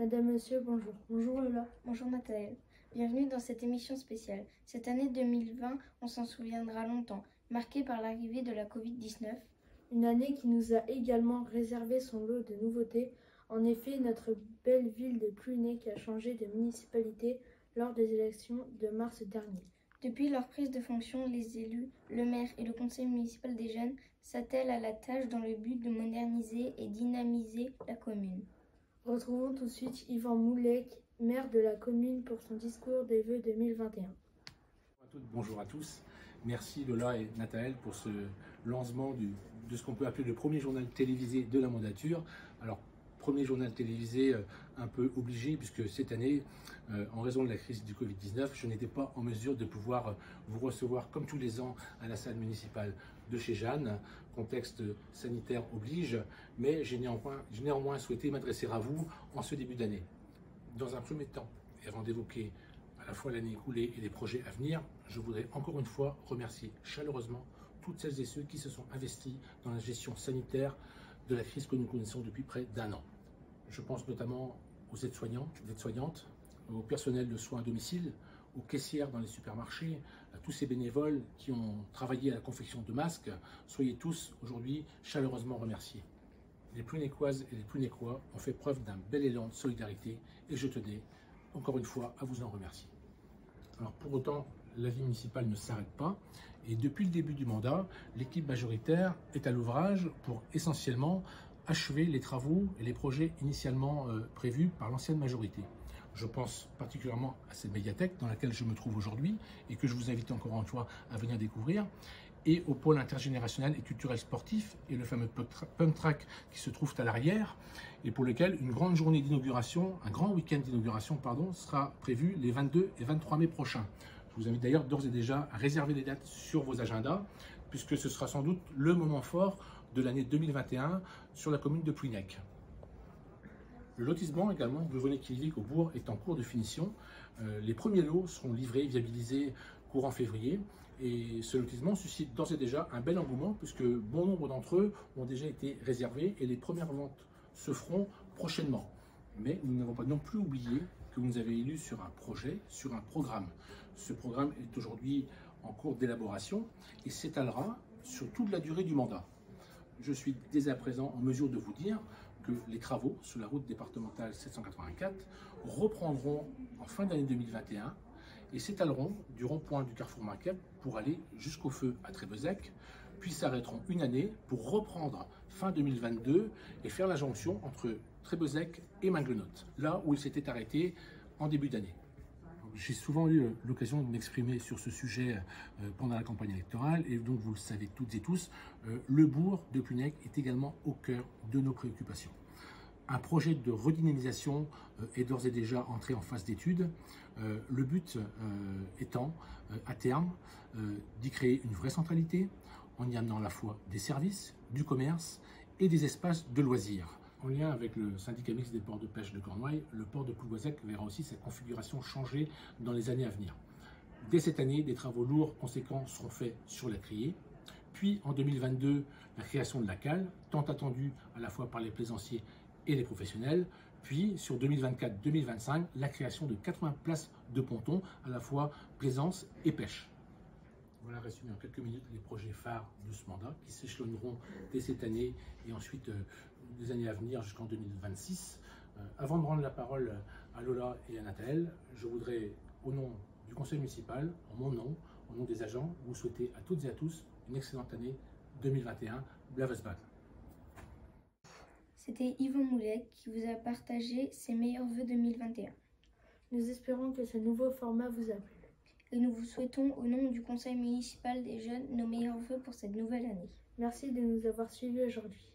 Madame, Monsieur, bonjour. Bonjour Lola. Bonjour Nathalie. Bienvenue dans cette émission spéciale. Cette année 2020, on s'en souviendra longtemps, marquée par l'arrivée de la Covid-19. Une année qui nous a également réservé son lot de nouveautés. En effet, notre belle ville de Plouhinec a changé de municipalité lors des élections de mars dernier. Depuis leur prise de fonction, les élus, le maire et le conseil municipal des jeunes s'attellent à la tâche dans le but de moderniser et dynamiser la commune. Retrouvons tout de suite Yvan Moulec, maire de la commune, pour son discours des vœux 2021. Bonjour à toutes, bonjour à tous. Merci Lola et Nathalie pour ce lancement de ce qu'on peut appeler le premier journal télévisé de la mandature. Alors, premier journal télévisé un peu obligé, puisque cette année, en raison de la crise du Covid-19, je n'étais pas en mesure de pouvoir vous recevoir comme tous les ans à la salle municipale de chez Jeanne. Contexte sanitaire oblige, mais j'ai néanmoins souhaité m'adresser à vous en ce début d'année. Dans un premier temps, et avant d'évoquer à la fois l'année écoulée et les projets à venir, je voudrais encore une fois remercier chaleureusement toutes celles et ceux qui se sont investis dans la gestion sanitaire de la crise que nous connaissons depuis près d'un an. Je pense notamment aux aides-soignantes, au personnel de soins à domicile, aux caissières dans les supermarchés, à tous ces bénévoles qui ont travaillé à la confection de masques. Soyez tous aujourd'hui chaleureusement remerciés. Les Plouhinecoises et les Plouhinecois ont fait preuve d'un bel élan de solidarité et je tenais encore une fois à vous en remercier. Alors pour autant, la vie municipale ne s'arrête pas et depuis le début du mandat, l'équipe majoritaire est à l'ouvrage pour essentiellement achever les travaux et les projets initialement prévus par l'ancienne majorité. Je pense particulièrement à cette médiathèque dans laquelle je me trouve aujourd'hui et que je vous invite encore une fois à venir découvrir, et au pôle intergénérationnel et culturel sportif et le fameux pump track qui se trouve à l'arrière et pour lequel une grande journée d'inauguration, un grand week-end d'inauguration sera prévu les 22 et 23 mai prochains. Je vous invite d'ailleurs d'ores et déjà à réserver des dates sur vos agendas puisque ce sera sans doute le moment fort de l'année 2021 sur la commune de Plouhinec. Le lotissement également, Vevonnet-Killevik au bourg, est en cours de finition. Les premiers lots seront livrés, viabilisés courant février. Et ce lotissement suscite d'ores et déjà un bel engouement puisque bon nombre d'entre eux ont déjà été réservés et les premières ventes se feront prochainement. Mais nous n'avons pas non plus oublié que vous nous avez élus sur un projet, sur un programme. Ce programme est aujourd'hui en cours d'élaboration et s'étalera sur toute la durée du mandat. Je suis dès à présent en mesure de vous dire que les travaux sur la route départementale 784 reprendront en fin d'année 2021 et s'étaleront du rond-point du carrefour Marquette pour aller jusqu'au feu à Trébezec, puis s'arrêteront une année pour reprendre fin 2022 et faire la jonction entre Trébezec et Minglenot, là où il s'était arrêté en début d'année. J'ai souvent eu l'occasion de m'exprimer sur ce sujet pendant la campagne électorale et donc vous le savez toutes et tous, le bourg de Plouhinec est également au cœur de nos préoccupations. Un projet de redynamisation est d'ores et déjà entré en phase d'étude, le but étant à terme d'y créer une vraie centralité en y amenant à la fois des services, du commerce et des espaces de loisirs. En lien avec le syndicat mixte des ports de pêche de Cornouailles, le port de Plouhinec verra aussi sa configuration changer dans les années à venir. Dès cette année, des travaux lourds conséquents seront faits sur la criée. Puis en 2022, la création de la cale, tant attendue à la fois par les plaisanciers et les professionnels. Puis sur 2024-2025, la création de 80 places de pontons, à la fois plaisance et pêche. Voilà résumé en quelques minutes les projets phares de ce mandat qui s'échelonneront dès cette année et ensuite des années à venir jusqu'en 2026. Avant de rendre la parole à Lola et à Nathalie, je voudrais, au nom du conseil municipal, en mon nom, au nom des agents, vous souhaiter à toutes et à tous une excellente année 2021. Blavesbad. C'était Yvan Moulec qui vous a partagé ses meilleurs vœux 2021. Nous espérons que ce nouveau format vous a plu. Et nous vous souhaitons au nom du conseil municipal des jeunes nos meilleurs vœux pour cette nouvelle année. Merci de nous avoir suivis aujourd'hui.